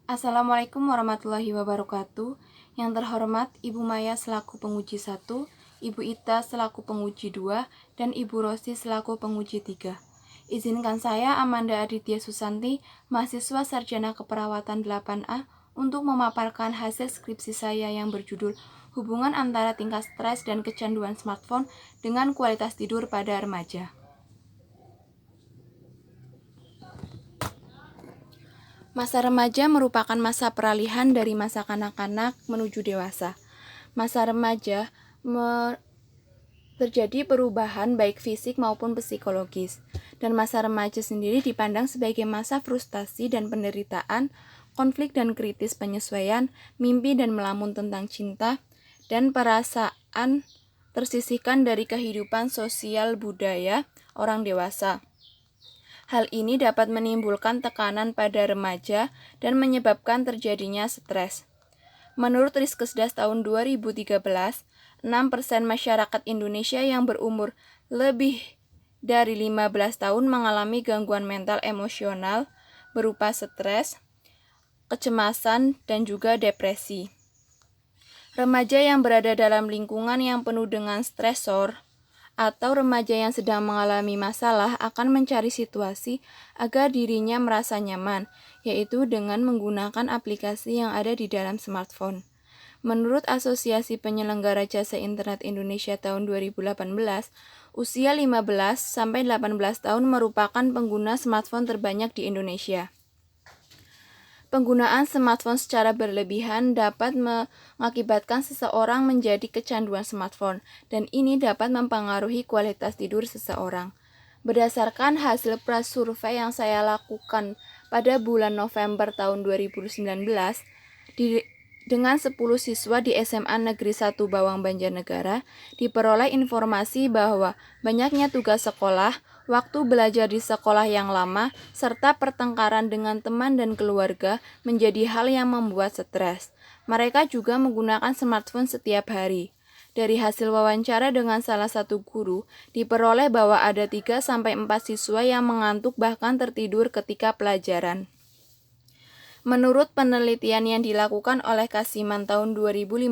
Assalamualaikum warahmatullahi wabarakatuh. Yang terhormat Ibu Maya selaku penguji 1, Ibu Ita selaku penguji 2, dan Ibu Rosi selaku penguji 3. Izinkan saya, Amanda Aditya Susanti, mahasiswa Sarjana Keperawatan 8A, untuk memaparkan hasil skripsi saya yang berjudul Hubungan antara tingkat stres dan kecanduan smartphone dengan kualitas tidur pada remaja. Masa remaja merupakan masa peralihan dari masa kanak-kanak menuju dewasa. Masa remaja terjadi perubahan baik fisik maupun psikologis. Dan masa remaja sendiri dipandang sebagai masa frustasi dan penderitaan, konflik dan kritis penyesuaian, mimpi dan melamun tentang cinta, dan perasaan tersisihkan dari kehidupan sosial budaya orang dewasa. Hal ini dapat menimbulkan tekanan pada remaja dan menyebabkan terjadinya stres. Menurut Riskesdas tahun 2013, 6% masyarakat Indonesia yang berumur lebih dari 15 tahun mengalami gangguan mental emosional berupa stres, kecemasan, dan juga depresi. Remaja yang berada dalam lingkungan yang penuh dengan stresor atau remaja yang sedang mengalami masalah akan mencari situasi agar dirinya merasa nyaman, yaitu dengan menggunakan aplikasi yang ada di dalam smartphone. Menurut Asosiasi Penyelenggara Jasa Internet Indonesia tahun 2018, usia 15-18 tahun merupakan pengguna smartphone terbanyak di Indonesia. Penggunaan smartphone secara berlebihan dapat mengakibatkan seseorang menjadi kecanduan smartphone, dan ini dapat mempengaruhi kualitas tidur seseorang. Berdasarkan hasil prasurvei yang saya lakukan pada bulan November tahun 2019, dengan 10 siswa di SMA Negeri 1 Bawang Banjarnegara, diperoleh informasi bahwa banyaknya tugas sekolah, waktu belajar di sekolah yang lama, serta pertengkaran dengan teman dan keluarga menjadi hal yang membuat stres. Mereka juga menggunakan smartphone setiap hari. Dari hasil wawancara dengan salah satu guru, diperoleh bahwa ada 3-4 siswa yang mengantuk bahkan tertidur ketika pelajaran. Menurut penelitian yang dilakukan oleh Kasiman tahun 2015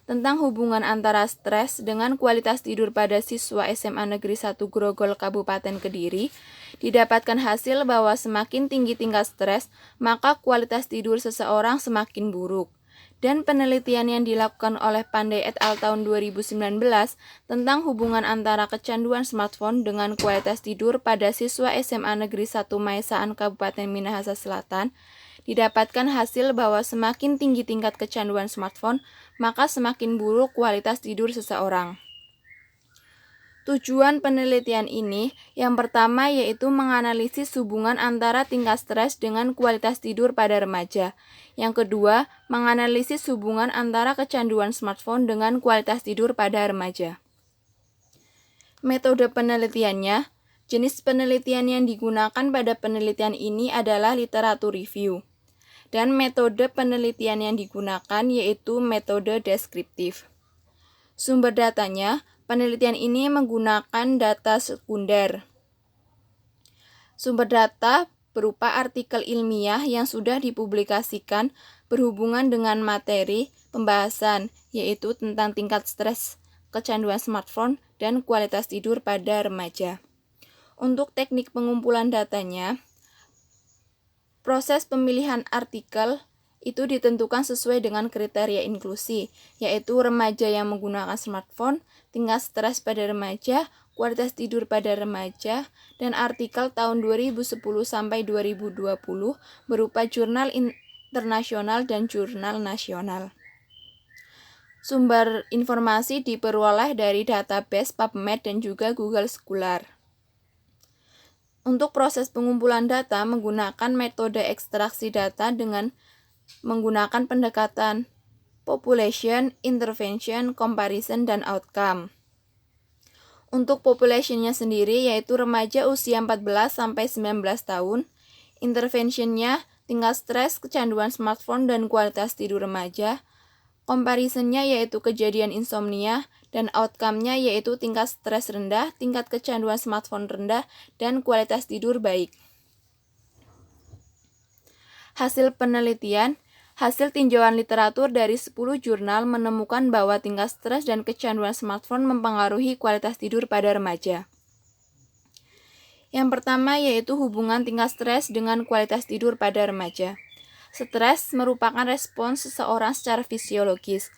tentang hubungan antara stres dengan kualitas tidur pada siswa SMA Negeri 1 Grogol Kabupaten Kediri, didapatkan hasil bahwa semakin tinggi tingkat stres, maka kualitas tidur seseorang semakin buruk. Dan penelitian yang dilakukan oleh Pandey et al. Tahun 2019 tentang hubungan antara kecanduan smartphone dengan kualitas tidur pada siswa SMA Negeri 1 Maesaan Kabupaten Minahasa Selatan, didapatkan hasil bahwa semakin tinggi tingkat kecanduan smartphone, maka semakin buruk kualitas tidur seseorang. Tujuan penelitian ini yang pertama yaitu menganalisis hubungan antara tingkat stres dengan kualitas tidur pada remaja. Yang kedua, menganalisis hubungan antara kecanduan smartphone dengan kualitas tidur pada remaja. Metode penelitiannya, jenis penelitian yang digunakan pada penelitian ini adalah literatur review. Dan metode penelitian yang digunakan yaitu metode deskriptif. Sumber datanya, penelitian ini menggunakan data sekunder. Sumber data berupa artikel ilmiah yang sudah dipublikasikan berhubungan dengan materi pembahasan, yaitu tentang tingkat stres, kecanduan smartphone, dan kualitas tidur pada remaja. Untuk teknik pengumpulan datanya, proses pemilihan artikel itu ditentukan sesuai dengan kriteria inklusi, yaitu remaja yang menggunakan smartphone, tingkat stres pada remaja, kualitas tidur pada remaja, dan artikel tahun 2010 sampai 2020 berupa jurnal internasional dan jurnal nasional. Sumber informasi diperoleh dari database PubMed dan juga Google Scholar. Untuk proses pengumpulan data menggunakan metode ekstraksi data dengan menggunakan pendekatan population, intervention, comparison, dan outcome. Untuk populationnya sendiri yaitu remaja usia 14-19 tahun, interventionnya tingkat stres, kecanduan smartphone, dan kualitas tidur remaja, comparisonnya yaitu kejadian insomnia, dan outcome-nya yaitu tingkat stres rendah, tingkat kecanduan smartphone rendah, dan kualitas tidur baik. Hasil penelitian, hasil tinjauan literatur dari 10 jurnal menemukan bahwa tingkat stres dan kecanduan smartphone mempengaruhi kualitas tidur pada remaja. Yang pertama yaitu hubungan tingkat stres dengan kualitas tidur pada remaja. Stres merupakan respons seseorang secara fisiologis,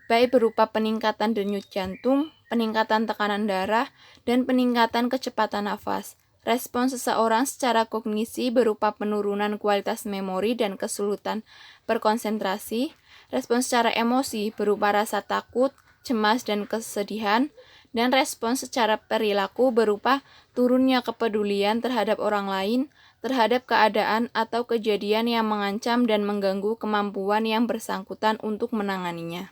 baik berupa peningkatan denyut jantung, peningkatan tekanan darah, dan peningkatan kecepatan nafas. Respons seseorang secara kognisi berupa penurunan kualitas memori dan kesulitan berkonsentrasi. Respons secara emosi berupa rasa takut, cemas, dan kesedihan. Dan respons secara perilaku berupa turunnya kepedulian terhadap orang lain, terhadap keadaan atau kejadian yang mengancam dan mengganggu kemampuan yang bersangkutan untuk menanganinya.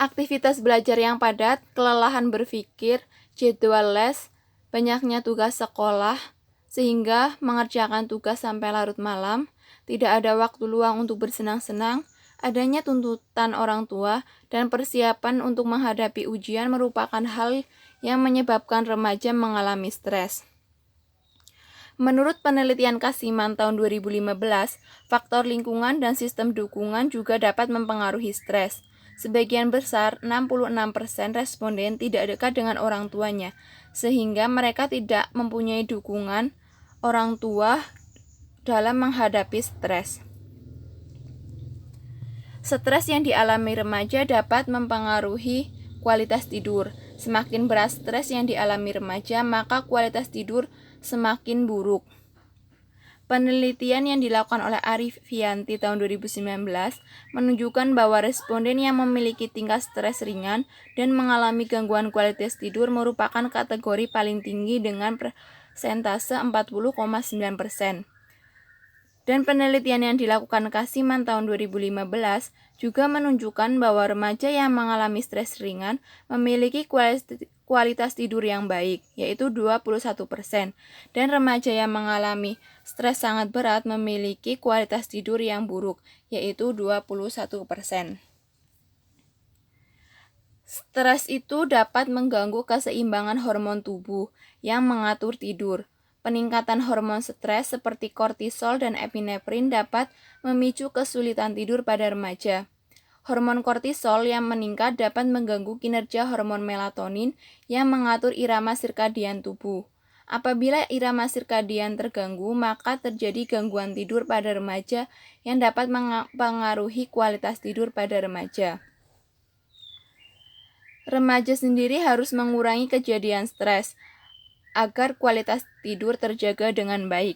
Aktivitas belajar yang padat, kelelahan berpikir, jadwal les, banyaknya tugas sekolah, sehingga mengerjakan tugas sampai larut malam, tidak ada waktu luang untuk bersenang-senang, adanya tuntutan orang tua, dan persiapan untuk menghadapi ujian merupakan hal yang menyebabkan remaja mengalami stres. Menurut penelitian Kasiman tahun 2015, faktor lingkungan dan sistem dukungan juga dapat mempengaruhi stres. Sebagian besar, 66% responden tidak dekat dengan orang tuanya, sehingga mereka tidak mempunyai dukungan orang tua dalam menghadapi stres. Stres yang dialami remaja dapat mempengaruhi kualitas tidur. Semakin berat stres yang dialami remaja, maka kualitas tidur semakin buruk. Penelitian yang dilakukan oleh Arifianti tahun 2019 menunjukkan bahwa responden yang memiliki tingkat stres ringan dan mengalami gangguan kualitas tidur merupakan kategori paling tinggi dengan persentase 40,9%. Dan penelitian yang dilakukan Kasiman tahun 2015 juga menunjukkan bahwa remaja yang mengalami stres ringan memiliki kualitas tidur yang baik, yaitu 21%, dan remaja yang mengalami stres sangat berat memiliki kualitas tidur yang buruk, yaitu 21%. Stres itu dapat mengganggu keseimbangan hormon tubuh yang mengatur tidur. Peningkatan hormon stres seperti kortisol dan epinefrin dapat memicu kesulitan tidur pada remaja. Hormon kortisol yang meningkat dapat mengganggu kinerja hormon melatonin yang mengatur irama sirkadian tubuh. Apabila irama sirkadian terganggu, maka terjadi gangguan tidur pada remaja yang dapat mempengaruhi kualitas tidur pada remaja. Remaja sendiri harus mengurangi kejadian stres agar kualitas tidur terjaga dengan baik.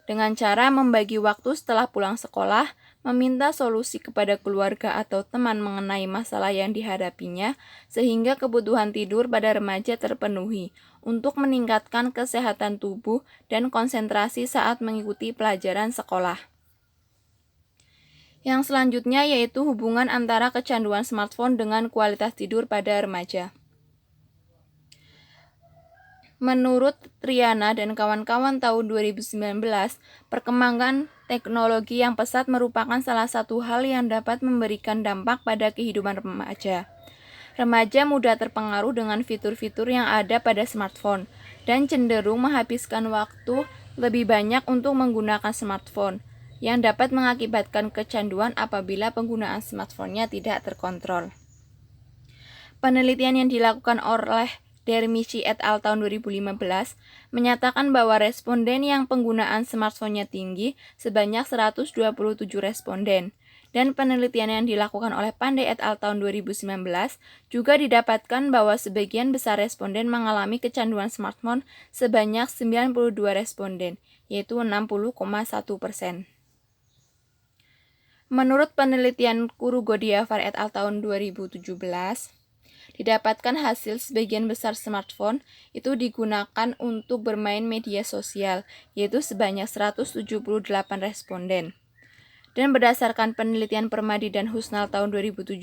Dengan cara membagi waktu setelah pulang sekolah, meminta solusi kepada keluarga atau teman mengenai masalah yang dihadapinya, sehingga kebutuhan tidur pada remaja terpenuhi untuk meningkatkan kesehatan tubuh dan konsentrasi saat mengikuti pelajaran sekolah. Yang selanjutnya yaitu hubungan antara kecanduan smartphone dengan kualitas tidur pada remaja. Menurut Triana dan kawan-kawan tahun 2019, perkembangan teknologi yang pesat merupakan salah satu hal yang dapat memberikan dampak pada kehidupan remaja. Remaja mudah terpengaruh dengan fitur-fitur yang ada pada smartphone dan cenderung menghabiskan waktu lebih banyak untuk menggunakan smartphone, yang dapat mengakibatkan kecanduan apabila penggunaan smartphone-nya tidak terkontrol. Penelitian yang dilakukan oleh Dermici et al. Tahun 2015 menyatakan bahwa responden yang penggunaan smartphone-nya tinggi sebanyak 127 responden. Dan penelitian yang dilakukan oleh Pandey et al. Tahun 2019 juga didapatkan bahwa sebagian besar responden mengalami kecanduan smartphone sebanyak 92 responden, yaitu 60,1%. Menurut penelitian Kurugodiavar et al. Tahun 2017, didapatkan hasil sebagian besar smartphone itu digunakan untuk bermain media sosial, yaitu sebanyak 178 responden. Dan berdasarkan penelitian Permadi dan Husnal tahun 2017,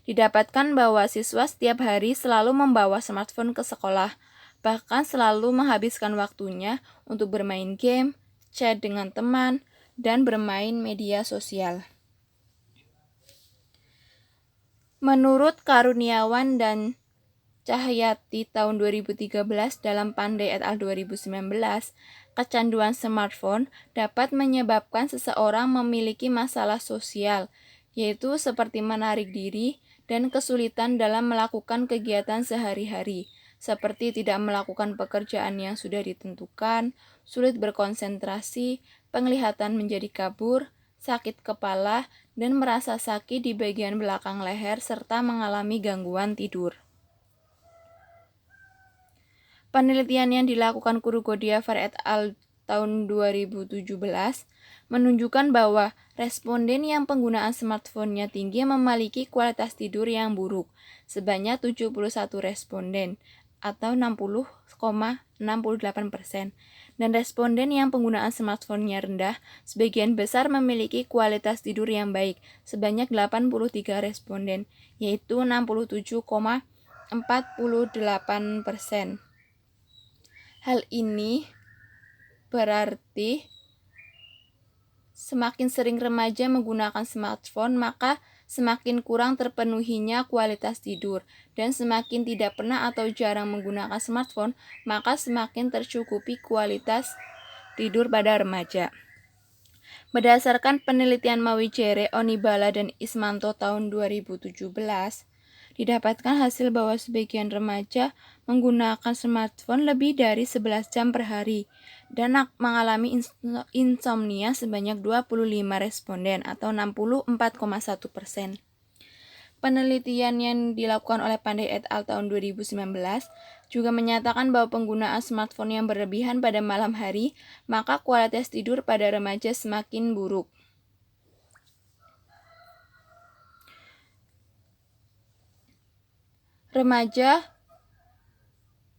didapatkan bahwa siswa setiap hari selalu membawa smartphone ke sekolah, bahkan selalu menghabiskan waktunya untuk bermain game, chat dengan teman, dan bermain media sosial. Menurut Karuniawan dan Cahyati tahun 2013 dalam Pandey et al. 2019, Kecanduan smartphone dapat menyebabkan seseorang memiliki masalah sosial, yaitu seperti menarik diri dan kesulitan dalam melakukan kegiatan sehari-hari, seperti tidak melakukan pekerjaan yang sudah ditentukan, sulit berkonsentrasi, penglihatan menjadi kabur, sakit kepala, dan merasa sakit di bagian belakang leher, serta mengalami gangguan tidur. Penelitian yang dilakukan Kurugodiavar et al. Tahun 2017 menunjukkan bahwa responden yang penggunaan smartphone-nya tinggi memiliki kualitas tidur yang buruk, sebanyak 71 responden atau 60,68%. Dan responden yang penggunaan smartphone-nya rendah, sebagian besar memiliki kualitas tidur yang baik, sebanyak 83 responden, yaitu 67,48%. Hal ini berarti semakin sering remaja menggunakan smartphone, maka semakin kurang terpenuhinya kualitas tidur, dan semakin tidak pernah atau jarang menggunakan smartphone, maka semakin tercukupi kualitas tidur pada remaja. Berdasarkan penelitian Mawijere, Onibala, dan Ismanto tahun 2017, didapatkan hasil bahwa sebagian remaja menggunakan smartphone lebih dari 11 jam per hari dan mengalami insomnia sebanyak 25 responden atau 64,1%. Penelitian yang dilakukan oleh Pandey et al. Tahun 2019 juga menyatakan bahwa penggunaan smartphone yang berlebihan pada malam hari, maka kualitas tidur pada remaja semakin buruk. Remaja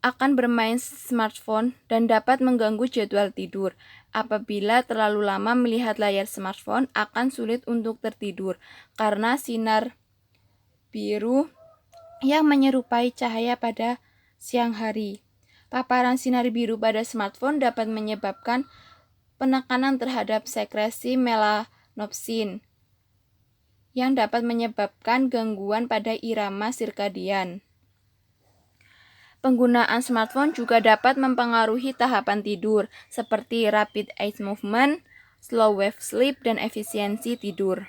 akan bermain smartphone dan dapat mengganggu jadwal tidur. Apabila terlalu lama melihat layar smartphone, akan sulit untuk tertidur karena sinar biru yang menyerupai cahaya pada siang hari. Paparan sinar biru pada smartphone dapat menyebabkan penekanan terhadap sekresi melanopsin yang dapat menyebabkan gangguan pada irama sirkadian. Penggunaan smartphone juga dapat mempengaruhi tahapan tidur, seperti rapid eye movement, slow wave sleep, dan efisiensi tidur.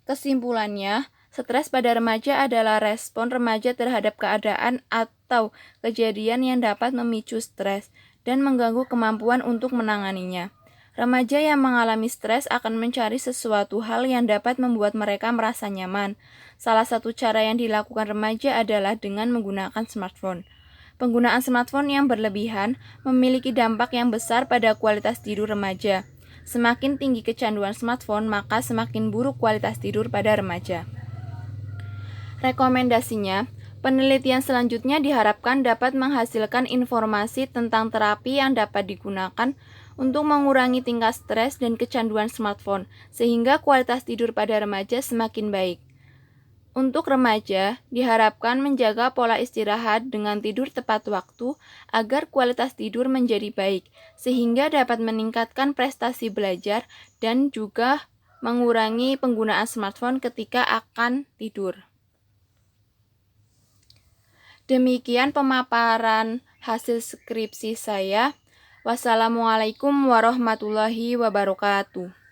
Kesimpulannya, stres pada remaja adalah respon remaja terhadap keadaan atau kejadian yang dapat memicu stres dan mengganggu kemampuan untuk menanganinya. Remaja yang mengalami stres akan mencari sesuatu hal yang dapat membuat mereka merasa nyaman. Salah satu cara yang dilakukan remaja adalah dengan menggunakan smartphone. Penggunaan smartphone yang berlebihan memiliki dampak yang besar pada kualitas tidur remaja. Semakin tinggi kecanduan smartphone, maka semakin buruk kualitas tidur pada remaja. Rekomendasinya, penelitian selanjutnya diharapkan dapat menghasilkan informasi tentang terapi yang dapat digunakan untuk mengurangi tingkat stres dan kecanduan smartphone, sehingga kualitas tidur pada remaja semakin baik. Untuk remaja, diharapkan menjaga pola istirahat dengan tidur tepat waktu agar kualitas tidur menjadi baik, sehingga dapat meningkatkan prestasi belajar dan juga mengurangi penggunaan smartphone ketika akan tidur. Demikian pemaparan hasil skripsi saya. Wassalamualaikum warahmatullahi wabarakatuh.